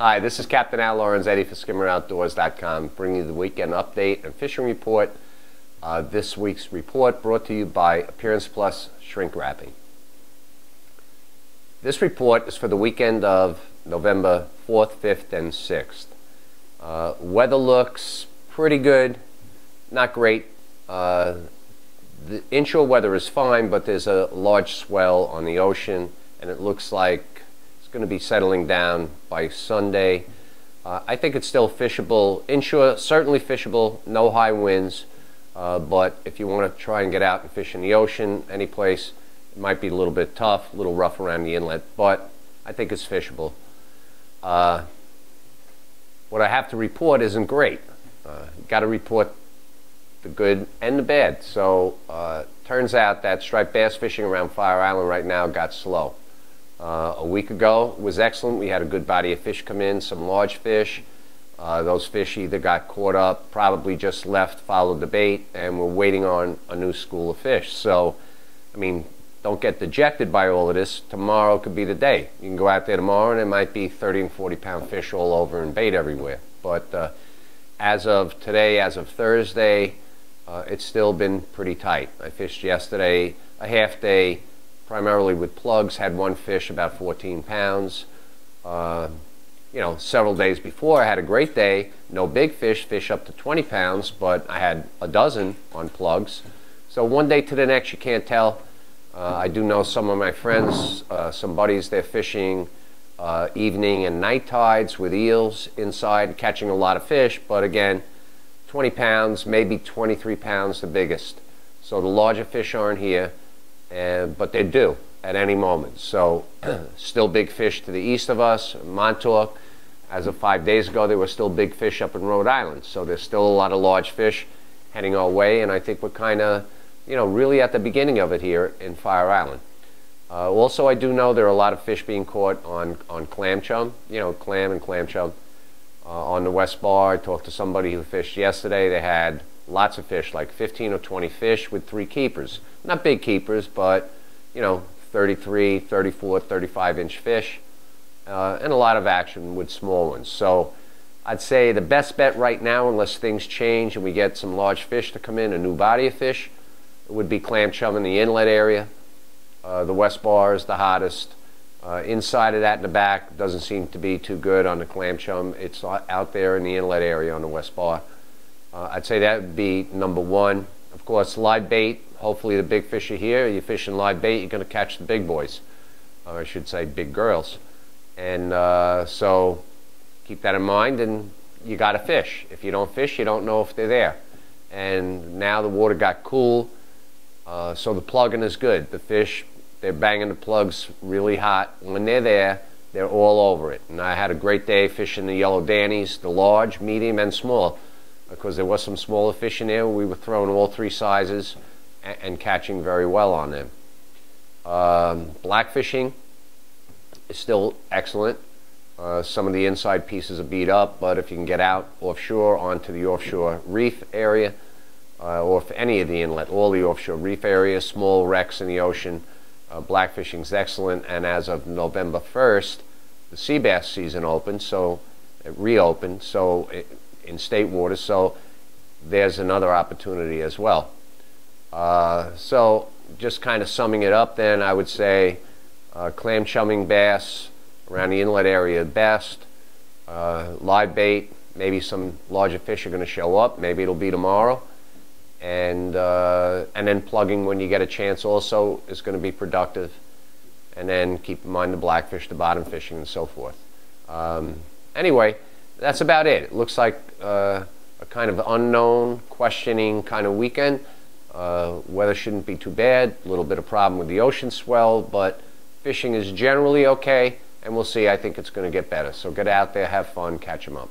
Hi, this is Captain Al Lorenzetti for skimmeroutdoors.com, bringing you the weekend update and fishing report. This week's report brought to you by Appearance Plus Shrink Wrapping. This report is for the weekend of November 4th, 5th, and 6th. Weather looks pretty good, not great. The inshore weather is fine, but there's a large swell on the ocean, and it looks like going to be settling down by Sunday. I think it's still fishable. Inshore, certainly fishable, no high winds, but if you want to try and get out and fish in the ocean, any place, it might be a little bit tough, a little rough around the inlet, but I think it's fishable. What I have to report isn't great. Got to report the good and the bad. So turns out that striped bass fishing around Fire Island right now got slow. A week ago was excellent. We had a good body of fish come in, some large fish. Those fish either got caught up, probably just left, followed the bait, and we're waiting on a new school of fish. So, I mean, don't get dejected by all of this. Tomorrow could be the day. You can go out there tomorrow and there might be 30 and 40 pound fish all over and bait everywhere. But as of today, as of Thursday, it's still been pretty tight. I fished yesterday a half day, primarily with plugs, had one fish about 14 pounds. You know, several days before I had a great day, no big fish up to 20 pounds, but I had a dozen on plugs. So one day to the next, you can't tell. I do know some of my friends, some buddies, they're fishing evening and night tides with eels inside, catching a lot of fish, but again, 20 pounds, maybe 23 pounds the biggest. So the larger fish aren't here. But they're due at any moment. So still big fish to the east of us, Montauk. As of 5 days ago, there were still big fish up in Rhode Island. So there's still a lot of large fish heading our way, and I think we're kind of, you know, really at the beginning of it here in Fire Island. Also, I do know there are a lot of fish being caught on clam chum, you know, clam and clam chum. On the West Bar, I talked to somebody who fished yesterday. They had lots of fish, like 15 or 20 fish with 3 keepers. Not big keepers, but, you know, 33, 34, 35-inch fish, and a lot of action with small ones. So I'd say the best bet right now, unless things change and we get some large fish to come in, a new body of fish, it would be clam chum in the inlet area. The West Bar is the hottest. Inside of that in the back doesn't seem to be too good on the clam chum. It's out there in the inlet area on the West Bar. I'd say that would be number one. Of course, live bait. Hopefully the big fish are here. You're fishing live bait, you're going to catch the big boys. Or I should say big girls. And so keep that in mind, and you got to fish. If you don't fish, you don't know if they're there. And now the water got cool, so the plugging is good. The fish, they're banging the plugs really hot. When they're there, they're all over it. And I had a great day fishing the yellow dannies, the large, medium, and small. Because there was some smaller fish in there. We were throwing all 3 sizes and catching very well on them. Black fishing is still excellent. Some of the inside pieces are beat up, but if you can get out offshore onto the offshore reef area, or for any of the inlet, all the offshore reef areas, small wrecks in the ocean, black fishing is excellent. And as of November 1st, the sea bass season opened, so it reopened. So in state waters, so there's another opportunity as well. So just kind of summing it up then, I would say clam chumming bass around the inlet area best. Live bait, maybe some larger fish are going to show up, maybe it'll be tomorrow. And then plugging when you get a chance also is going to be productive. And then keep in mind the blackfish, the bottom fishing, and so forth. Anyway, that's about it. It looks like a kind of unknown, questioning kind of weekend. Weather shouldn't be too bad. A little bit of problem with the ocean swell, but fishing is generally okay, and we'll see. I think it's going to get better. So get out there, have fun, catch them up.